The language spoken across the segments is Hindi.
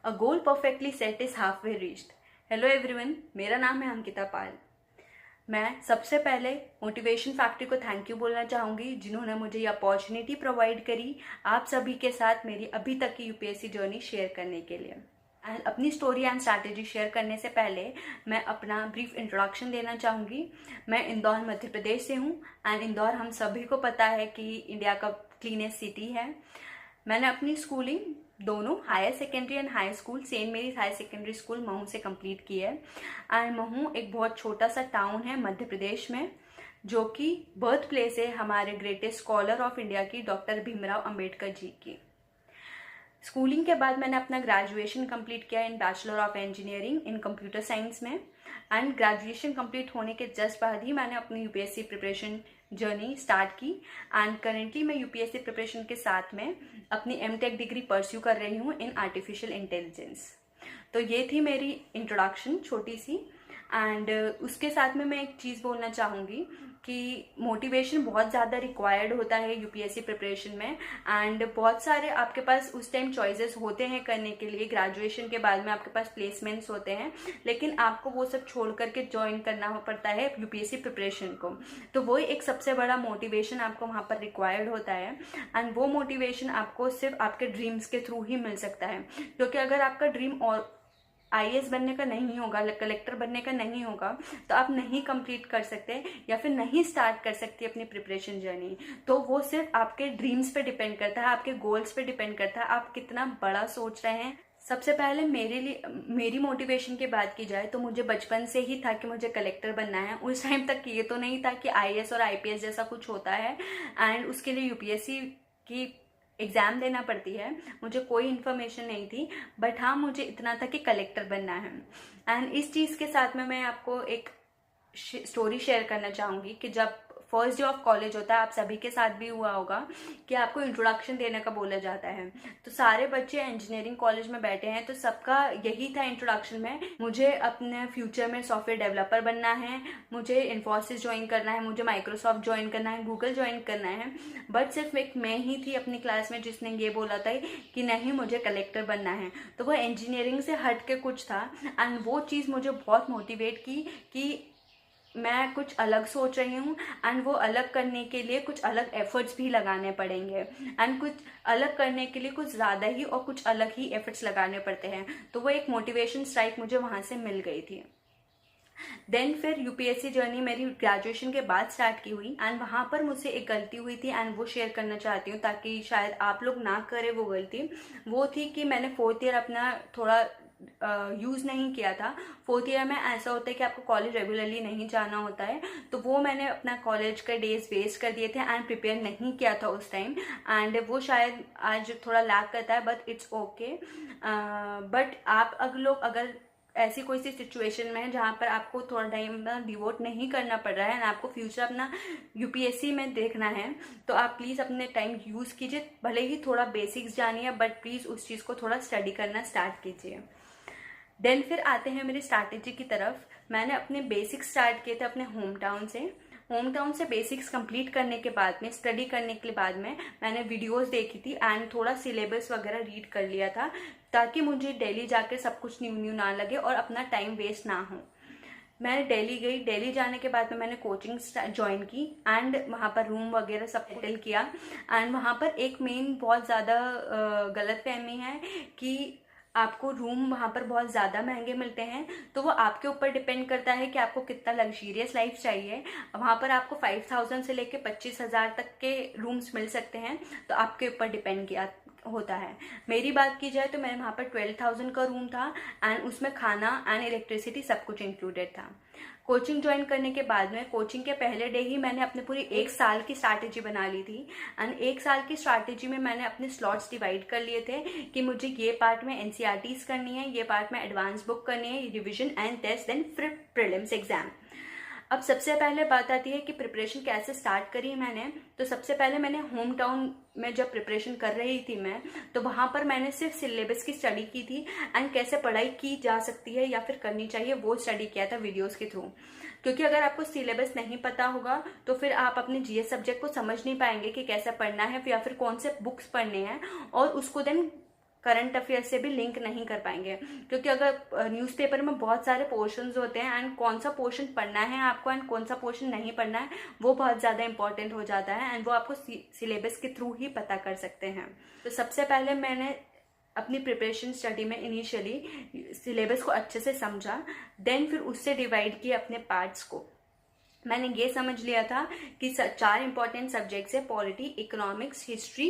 A goal perfectly set is half way reached. Hello everyone, मेरा नाम है अंकिता पाल। मैं सबसे पहले मोटिवेशन फैक्ट्री को थैंक यू बोलना चाहूँगी, जिन्होंने मुझे ये अपॉर्चुनिटी प्रोवाइड करी आप सभी के साथ मेरी अभी तक की यूपीएससी जर्नी शेयर करने के लिए। एंड अपनी स्टोरी एंड स्ट्रैटेजी शेयर करने से पहले मैं अपना ब्रीफ इंट्रोडक्शन देना चाहूँगी। मैं इंदौर मध्य प्रदेश से हूँ एंड इंदौर हम सभी को पता है कि इंडिया का क्लीनेस्ट सिटी है। मैंने अपनी स्कूलिंग दोनों higher secondary and high school Saint Mary's higher secondary school Mhow से कंप्लीट की है। एंड महू एक बहुत छोटा सा टाउन है मध्य प्रदेश में, जो कि बर्थ प्लेस है हमारे ग्रेटेस्ट स्कॉलर ऑफ इंडिया की डॉक्टर भीमराव अंबेडकर जी की। स्कूलिंग के बाद मैंने अपना ग्रेजुएशन कंप्लीट किया इन bachelor of engineering in computer science में। एंड ग्रेजुएशन कंप्लीट होने के जस्ट बाद ही मैंने अपनी यूपीएससी प्रिपरेशन जर्नी स्टार्ट की। एंड करेंटली मैं यूपीएससी प्रिपरेशन के साथ में अपनी एमटेक डिग्री परस्यू कर रही हूँ इन आर्टिफिशियल इंटेलिजेंस। तो ये थी मेरी इंट्रोडक्शन छोटी सी। एंड उसके साथ में मैं एक चीज़ बोलना चाहूँगी कि मोटिवेशन बहुत ज़्यादा रिक्वायर्ड होता है यूपीएससी प्रिपरेशन में। एंड बहुत सारे आपके पास उस टाइम चॉइसेस होते हैं करने के लिए। ग्रेजुएशन के बाद में आपके पास प्लेसमेंट्स होते हैं, लेकिन आपको वो सब छोड़ करके ज्वाइन करना पड़ता है यूपीएससी प्रिपरेशन को। तो वो एक सबसे बड़ा मोटिवेशन आपको वहाँ पर रिक्वायर्ड होता है। एंड वो मोटिवेशन आपको सिर्फ आपके ड्रीम्स के थ्रू ही मिल सकता है, क्योंकि अगर आपका ड्रीम और आईएएस बनने का नहीं होगा, कलेक्टर बनने का नहीं होगा, तो आप नहीं कंप्लीट कर सकते या फिर नहीं स्टार्ट कर सकते अपनी प्रिपरेशन जर्नी। तो वो सिर्फ आपके ड्रीम्स पे डिपेंड करता है, आपके गोल्स पे डिपेंड करता है, आप कितना बड़ा सोच रहे हैं। सबसे पहले मेरी मोटिवेशन की बात की जाए तो मुझे बचपन से ही था कि मुझे कलेक्टर बनना है। उस टाइम तक ये तो नहीं था कि आईएएस और आईपीएस जैसा कुछ होता है एंड उसके लिए यूपीएससी की एग्ज़ाम देना पड़ती है। मुझे कोई इन्फॉर्मेशन नहीं थी, बट हाँ मुझे इतना था कि कलेक्टर बनना है। एंड इस चीज़ के साथ में मैं आपको एक स्टोरी शेयर करना चाहूँगी कि जब फर्स्ट डे ऑफ कॉलेज होता है, आप सभी के साथ भी हुआ होगा कि आपको इंट्रोडक्शन देने का बोला जाता है। तो सारे बच्चे इंजीनियरिंग कॉलेज में बैठे हैं, तो सबका यही था इंट्रोडक्शन में, मुझे अपने फ्यूचर में सॉफ्टवेयर डेवलपर बनना है, मुझे इन्फोसिस ज्वाइन करना है, मुझे माइक्रोसॉफ्ट ज्वाइन करना है, गूगल ज्वाइन करना है। बट सिर्फ एक मैं ही थी अपनी क्लास में जिसने ये बोला था कि नहीं मुझे कलेक्टर बनना है। तो वो इंजीनियरिंग से हट के कुछ था एंड वो चीज़ मुझे बहुत मोटिवेट की कि मैं कुछ अलग सोच रही हूँ एंड वो अलग करने के लिए कुछ अलग एफर्ट्स भी लगाने पड़ेंगे। एंड कुछ अलग करने के लिए कुछ ज़्यादा ही और कुछ अलग ही एफर्ट्स लगाने पड़ते हैं। तो वो एक मोटिवेशन स्ट्राइक मुझे वहाँ से मिल गई थी। देन फिर यूपीएससी जर्नी मेरी ग्रेजुएशन के बाद स्टार्ट की हुई एंड वहाँ पर मुझसे एक गलती हुई थी एंड वो शेयर करना चाहती हूँ ताकि शायद आप लोग ना करें वो गलती। वो थी कि मैंने फोर्थ ईयर अपना थोड़ा यूज़ नहीं किया था। फोर्थ ईयर में ऐसा होता है कि आपको कॉलेज रेगुलरली नहीं जाना होता है, तो वो मैंने अपना कॉलेज का डेज वेस्ट कर दिए थे एंड प्रिपेयर नहीं किया था उस टाइम। एंड वो शायद आज थोड़ा लैक करता है, बट इट्स ओके। बट आप अगर ऐसी कोई सी सिचुएशन में है जहाँ पर आपको थोड़ा टाइम डिवोट नहीं करना पड़ रहा है एंड आपको फ्यूचर अपना यूपीएससी में देखना है, तो आप प्लीज़ अपने टाइम यूज़ कीजिए। भले ही थोड़ा बेसिक्स जानिए, बट प्लीज़ उस चीज़ को थोड़ा स्टडी करना स्टार्ट कीजिए। देन फिर आते हैं मेरी स्ट्रैटेजी की तरफ। मैंने अपने बेसिक्स स्टार्ट किए थे अपने होम टाउन से बेसिक्स कंप्लीट करने के बाद में, स्टडी करने के बाद में मैंने वीडियोस देखी थी एंड थोड़ा सिलेबस वगैरह रीड कर लिया था, ताकि मुझे दिल्ली जाकर सब कुछ न्यू ना लगे और अपना टाइम वेस्ट ना हो। मैं दिल्ली गई। दिल्ली जाने के बाद में मैंने कोचिंग ज्वाइन की एंड वहाँ पर रूम वगैरह सब सेटल किया। एंड वहाँ पर एक मेन बहुत ज़्यादा गलतफहमी है कि आपको रूम वहाँ पर बहुत ज़्यादा महंगे मिलते हैं। तो वो आपके ऊपर डिपेंड करता है कि आपको कितना लग्जरियस लाइफ चाहिए। वहाँ पर आपको 5000 से लेके 25,000 तक के रूम्स मिल सकते हैं, तो आपके ऊपर डिपेंड किया होता है। मेरी बात की जाए तो मेरे वहाँ पर 12,000 का रूम था एंड उसमें खाना एंड इलेक्ट्रिसिटी सब कुछ इंक्लूडेड था। कोचिंग ज्वाइन करने के बाद में कोचिंग के पहले डे ही मैंने अपने पूरी एक साल की स्ट्रैटेजी बना ली थी एंड एक साल की स्ट्रैटेजी में मैंने अपने स्लॉट्स डिवाइड कर लिए थे कि मुझे ये पार्ट में एनसीईआरटीज करनी है, ये पार्ट में एडवांस बुक करनी है, रिविजन एंड टेस्ट, देन फिर प्रीलिम्स एग्जाम। अब सबसे पहले बात आती है कि प्रिपरेशन कैसे स्टार्ट करी मैंने। तो सबसे पहले मैंने होम टाउन में जब प्रिपरेशन कर रही थी मैं, तो वहाँ पर मैंने सिर्फ सिलेबस की स्टडी की थी एंड कैसे पढ़ाई की जा सकती है या फिर करनी चाहिए वो स्टडी किया था वीडियोस के थ्रू। क्योंकि अगर आपको सिलेबस नहीं पता होगा तो फिर आप अपने जीएस सब्जेक्ट को समझ नहीं पाएंगे कि कैसे पढ़ना है या फिर कौन से बुक्स पढ़ने हैं और उसको देन करंट अफेयर से भी लिंक नहीं कर पाएंगे, क्योंकि अगर न्यूज़पेपर में बहुत सारे पोर्शंस होते हैं एंड कौन सा पोर्शन पढ़ना है आपको एंड कौन सा पोर्शन नहीं पढ़ना है वो बहुत ज़्यादा इंपॉर्टेंट हो जाता है एंड वो आपको सिलेबस के थ्रू ही पता कर सकते हैं। तो सबसे पहले मैंने अपनी प्रिपरेशन स्टडी में इनिशियली सिलेबस को अच्छे से समझा, देन फिर उससे डिवाइड किए अपने पार्ट्स को। मैंने ये समझ लिया था कि 4 इंपॉर्टेंट सब्जेक्ट्स है, polity, economics, history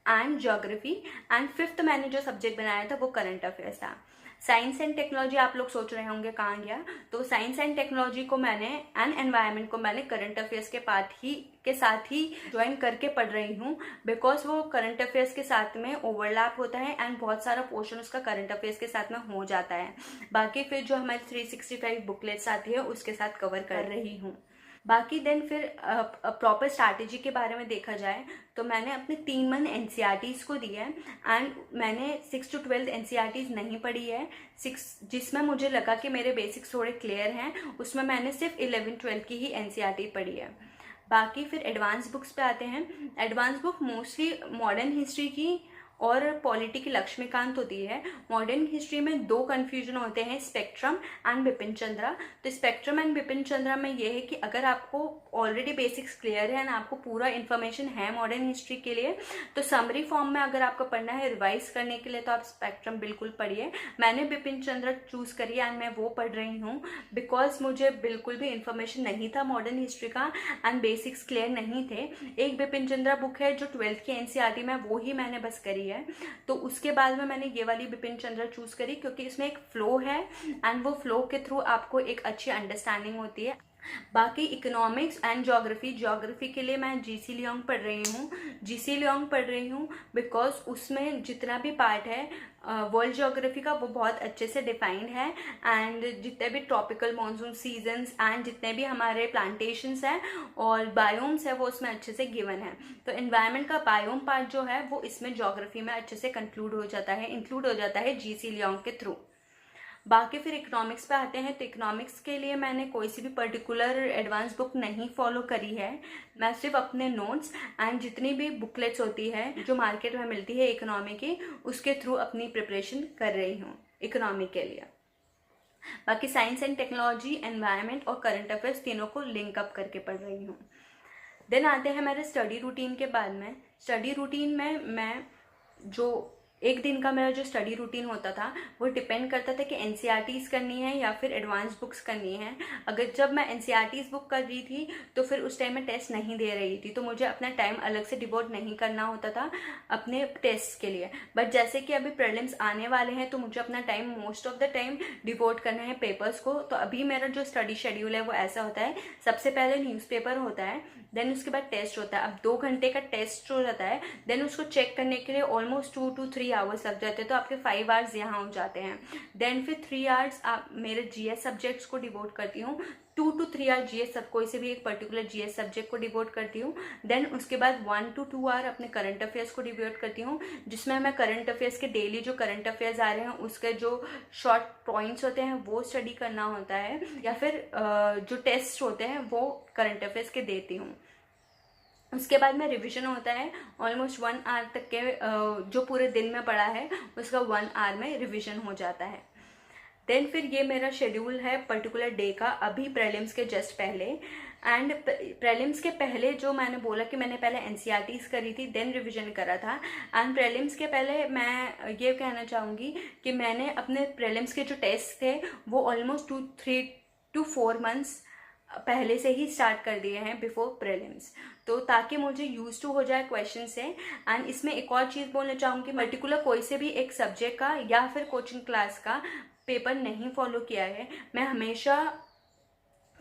and geography, and 5th मैंने जो सब्जेक्ट बनाया था वो करंट अफेयर्स था। साइंस एंड टेक्नोलॉजी आप लोग सोच रहे होंगे कहाँ गया, तो साइंस एंड टेक्नोलॉजी को मैंने एंड एनवायरनमेंट को मैंने करंट अफेयर्स के साथ ही ज्वाइन करके पढ़ रही हूँ, बिकॉज वो करंट अफेयर्स के साथ में ओवरलैप होता है एंड बहुत सारा पोर्शन उसका करंट अफेयर्स के साथ में हो जाता है। बाकी फिर जो हमारी 365 बुकलेट्स आती है उसके साथ कवर कर रही हूँ। बाकी देन फिर प्रॉपर स्ट्रैटेजी के बारे में देखा जाए तो मैंने अपने 3 मंथ एनसीईआरटीज़ को दिया है एंड मैंने 6 to 12 एनसीईआरटीज़ नहीं पढ़ी है। 6 जिसमें मुझे लगा कि मेरे बेसिक्स थोड़े क्लियर हैं, उसमें मैंने सिर्फ 11-12 की ही एनसीईआरटी पढ़ी है। बाकी फिर एडवांस बुक्स पे आते हैं। Advance book mostly modern history की और पॉलिटी की लक्ष्मीकांत होती है। मॉडर्न हिस्ट्री में 2 कन्फ्यूजन होते हैं, स्पेक्ट्रम एंड बिपिन चंद्रा। तो स्पेक्ट्रम एंड बिपिन चंद्रा में ये है कि अगर आपको ऑलरेडी बेसिक्स क्लियर है एंड आपको पूरा इन्फॉर्मेशन है मॉडर्न हिस्ट्री के लिए, तो समरी फॉर्म में अगर आपको पढ़ना है रिवाइज करने के लिए तो आप स्पेक्ट्रम बिल्कुल पढ़िए। मैंने बिपिन चंद्रा चूज़ करी एंड मैं वो पढ़ रही हूँ बिकॉज मुझे बिल्कुल भी इन्फॉर्मेशन नहीं था मॉडर्न हिस्ट्री का एंड बेसिक्स क्लियर नहीं थे। एक बिपिन चंद्रा बुक है जो 12th की एनसीईआरटी में, वो ही मैंने बस करी है। तो उसके बाद में मैंने ये वाली बिपिन चंद्रा चूज करी क्योंकि इसमें एक फ्लो है एंड वो फ्लो के थ्रू आपको एक अच्छी अंडरस्टैंडिंग होती है। बाकी इकोनॉमिक्स एंड ज्योग्राफी के लिए मैं जीसी लियोंग पढ़ रही हूँ। जीसी लियोंग पढ़ रही हूँ बिकॉज उसमें जितना भी पार्ट है वर्ल्ड ज्योग्राफी का वो बहुत अच्छे से डिफाइंड है एंड जितने भी ट्रॉपिकल मॉनसून सीजन्स एंड जितने भी हमारे प्लांटेशंस हैं और बायोम्स है वो उसमें अच्छे से गिवन है। तो एनवायरनमेंट का बायोम पार्ट जो है वो इसमें ज्योग्राफी में अच्छे से इंक्लूड हो जाता है जीसी लियोंग के थ्रू। बाकी फिर इकोनॉमिक्स पे आते हैं। तो इकोनॉमिक्स के लिए मैंने कोई सी भी पर्टिकुलर एडवांस बुक नहीं फॉलो करी है। मैं सिर्फ अपने नोट्स एंड जितनी भी बुकलेट्स होती है जो मार्केट में मिलती है इकोनॉमी की, उसके थ्रू अपनी प्रिपरेशन कर रही हूँ इकोनॉमी के लिए। बाकी साइंस एंड टेक्नोलॉजी, एनवायरनमेंट और करंट अफेयर्स तीनों को लिंक अप करके पढ़ रही हूँ। देन आते हैं हमारे स्टडी रूटीन के बाद में। स्टडी रूटीन में मैं जो एक दिन का मेरा जो स्टडी रूटीन होता था वो डिपेंड करता था कि एनसीईआरटीज़ करनी है या फिर एडवांस बुक्स करनी है। अगर जब मैं एनसीईआरटीज़ बुक कर रही थी तो फिर उस टाइम मैं टेस्ट नहीं दे रही थी, तो मुझे अपना टाइम अलग से डिवोट नहीं करना होता था अपने टेस्ट के लिए। बट जैसे कि अभी प्रीलिम्स आने वाले हैं तो मुझे अपना time most of the time devote करना है पेपर्स को। तो अभी मेरा जो स्टडी शेड्यूल है वो ऐसा होता है, सबसे पहले न्यूज़पेपर होता है, देन उसके बाद टेस्ट होता है। अब 2 घंटे का टेस्ट हो जाता है, देन उसको चेक करने के लिए ऑलमोस्ट 2 to 3 आवर्स लग जाते हैं, तो आपके 5 आवर्स यहाँ हो जाते हैं। देन फिर 3 आवर्स आप मेरे जीएस सब्जेक्ट्स को डिवोट करती हूँ। 2 to 3 आवर जीएस कोई से भी एक पर्टिकुलर जीएस सब्जेक्ट को डिवोट करती हूँ। देन उसके बाद 1 to 2 आवर अपने करंट अफेयर्स को डिवोट करती हूँ, जिसमें मैं करंट अफेयर्स के डेली जो करंट अफेयर्स आ रहे हैं उसके जो शॉर्ट पॉइंट्स होते हैं वो स्टडी करना होता है, या फिर जो टेस्ट होते हैं वो करंट अफेयर्स के देती हूँ। उसके बाद में रिवीजन होता है ऑलमोस्ट 1 आवर तक के, जो पूरे दिन में पढ़ा है उसका 1 आवर में रिवीजन हो जाता है। देन फिर ये मेरा शेड्यूल है पर्टिकुलर डे का, अभी प्रीलिम्स के जस्ट पहले। एंड प्रीलिम्स के पहले जो मैंने बोला कि मैंने पहले एनसीईआरटीज़ करी थी देन रिवीजन करा था, एंड प्रीलिम्स के पहले मैं ये कहना चाहूँगी कि मैंने अपने प्रीलिम्स के जो टेस्ट थे वो ऑलमोस्ट 3 to 4 मंथ्स पहले से ही स्टार्ट कर दिए हैं बिफोर प्रीलिम्स, तो ताकि मुझे यूज टू हो जाए क्वेश्चन से। एंड इसमें एक और चीज़ बोलना चाहूँगी, पर्टिकुलर कोई से भी एक सब्जेक्ट का या फिर कोचिंग क्लास का पेपर नहीं फॉलो किया है। मैं हमेशा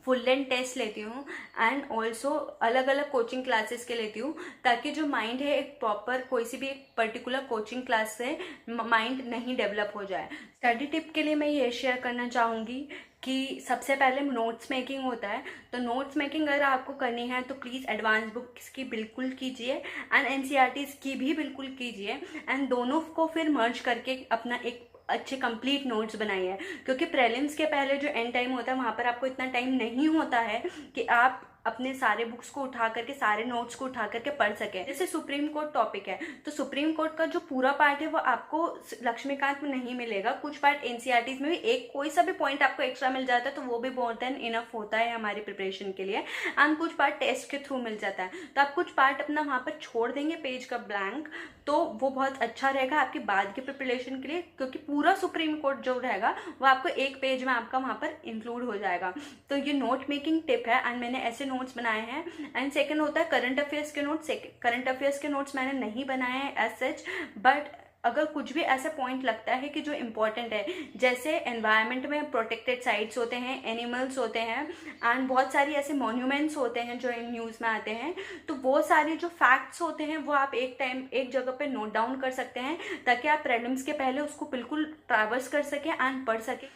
फुल लेंथ टेस्ट लेती हूँ एंड ऑल्सो अलग अलग कोचिंग क्लासेस के लेती हूँ, ताकि जो माइंड है एक प्रॉपर कोई सी भी एक पर्टिकुलर कोचिंग क्लास से माइंड नहीं डेवलप हो जाए। स्टडी टिप के लिए मैं ये शेयर करना चाहूँगी कि सबसे पहले नोट्स मेकिंग होता है, तो नोट्स मेकिंग अगर आपको करनी है तो प्लीज़ एडवांस बुक्स की बिल्कुल कीजिए एंड एनसीईआरटीज़ की भी बिल्कुल कीजिए, एंड दोनों को फिर मर्ज करके अपना एक अच्छे कंप्लीट नोट्स बनाइए। क्योंकि प्रीलिम्स के पहले जो एंड टाइम होता है वहाँ पर आपको इतना टाइम नहीं होता है कि आप अपने सारे बुक्स को उठा करके, सारे नोट्स को उठा करके पढ़ सकें। जैसे सुप्रीम कोर्ट टॉपिक है तो सुप्रीम कोर्ट का जो पूरा पार्ट है वो आपको लक्ष्मीकांत में नहीं मिलेगा, कुछ पार्ट एनसीईआरटी में भी एक कोई सा भी पॉइंट आपको एक्स्ट्रा मिल जाता है तो वो भी मोर देन इनफ होता है हमारी प्रिपरेशन के लिए। एंड कुछ पार्ट टेस्ट के थ्रू मिल जाता है, तो आप कुछ पार्ट अपना वहाँ पर छोड़ देंगे पेज का ब्लैंक, तो वो बहुत अच्छा रहेगा आपकी बाद की प्रिपरेशन के लिए, क्योंकि पूरा सुप्रीम कोर्ट जो रहेगा वो आपको एक पेज में आपका वहाँ पर इंक्लूड हो जाएगा। तो ये नोट मेकिंग टिप है एंड मैंने ऐसे नोट्स बनाए हैं। एंड सेकंड होता है करंट अफेयर्स के नोट्स। करंट अफेयर्स के नोट्स मैंने नहीं बनाए हैं एज सच, बट अगर कुछ भी ऐसा पॉइंट लगता है कि जो इम्पोर्टेंट है, जैसे एनवायरनमेंट में प्रोटेक्टेड साइट्स होते हैं, एनिमल्स होते हैं एंड बहुत सारी ऐसे मॉन्यूमेंट्स होते हैं जो इन न्यूज़ में आते हैं, तो वो सारे जो फैक्ट्स होते हैं वो आप एक जगह पे नोट डाउन कर सकते हैं ताकि आप प्रीलिम्स के पहले उसको बिल्कुल ट्रैवर्स कर सकें एंड पढ़ सकें।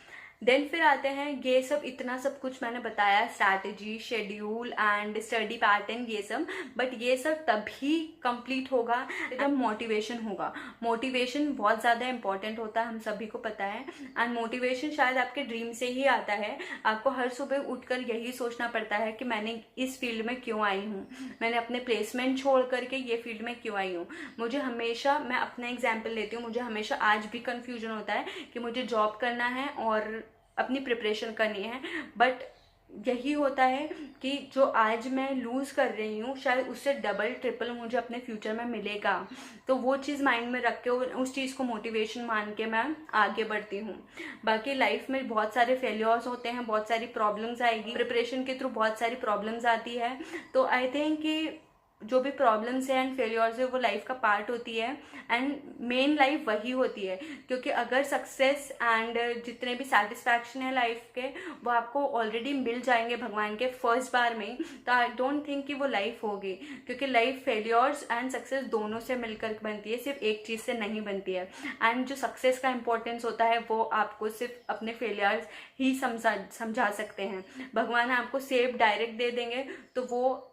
देन फिर आते हैं ये सब, इतना सब कुछ मैंने बताया, strategy, schedule and study pattern, ये सब, बट ये सब तभी कंप्लीट होगा जब मोटिवेशन होगा। मोटिवेशन बहुत ज़्यादा इंपॉर्टेंट होता है, हम सभी को पता है। एंड मोटिवेशन शायद आपके ड्रीम से ही आता है। आपको हर सुबह उठकर यही सोचना पड़ता है कि मैंने इस फील्ड में क्यों आई हूँ, मैंने अपने प्लेसमेंट छोड़ करके ये फील्ड में क्यों आई हूँ। मुझे हमेशा, मैं अपना एग्जाम्पल लेती हूँ, मुझे हमेशा आज भी कन्फ्यूजन होता है कि मुझे जॉब करना है और अपनी प्रिपरेशन करनी है, बट यही होता है कि जो आज मैं लूज़ कर रही हूँ शायद उससे डबल ट्रिपल मुझे अपने फ्यूचर में मिलेगा। तो वो चीज़ माइंड में रख के, उस चीज़ को मोटिवेशन मान के मैं आगे बढ़ती हूँ। बाकी लाइफ में बहुत सारे फेलियर्स होते हैं, बहुत सारी प्रॉब्लम्स आएगी, प्रिपरेशन के थ्रू बहुत सारी प्रॉब्लम्स आती है। तो आई थिंक कि जो भी प्रॉब्लम्स है एंड फेलियर्स है वो लाइफ का पार्ट होती है एंड मेन लाइफ वही होती है, क्योंकि अगर सक्सेस एंड जितने भी सेटिस्फैक्शन है लाइफ के वो आपको ऑलरेडी मिल जाएंगे भगवान के फर्स्ट बार में, तो आई डोंट थिंक कि वो लाइफ होगी, क्योंकि लाइफ फेलियर्स एंड सक्सेस दोनों से मिलकर बनती है, सिर्फ एक चीज़ से नहीं बनती है। एंड जो सक्सेस का इंपॉर्टेंस होता है वो आपको सिर्फ अपने फेलियर्स ही समझा सकते हैं। भगवान आपको सेफ डायरेक्ट दे देंगे तो वो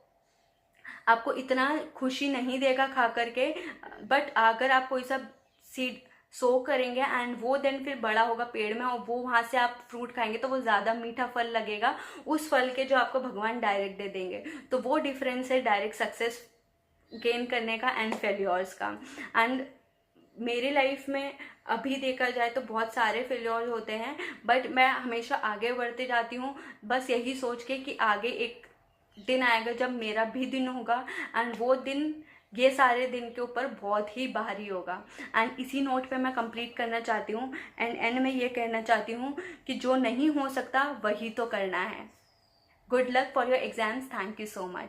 आपको इतना खुशी नहीं देगा खा करके, बट अगर आप कोई सा सीड सो करेंगे एंड वो देन फिर बड़ा होगा पेड़ में और वो वहाँ से आप फ्रूट खाएंगे तो वो ज़्यादा मीठा फल लगेगा उस फल के जो आपको भगवान डायरेक्ट दे देंगे। तो वो डिफरेंस है डायरेक्ट सक्सेस गेन करने का एंड फेल्योर्स का। एंड मेरी लाइफ में अभी देखा जाए तो बहुत सारे फेल्योर होते हैं, बट मैं हमेशा आगे बढ़ते जाती हूँ, बस यही सोच के कि आगे एक दिन आएगा जब मेरा भी दिन होगा एंड वो दिन ये सारे दिन के ऊपर बहुत ही भारी होगा। एंड इसी नोट पे मैं कंप्लीट करना चाहती हूँ एंड एंड में ये कहना चाहती हूँ कि जो नहीं हो सकता वही तो करना है। Good luck for your exams. Thank you so much.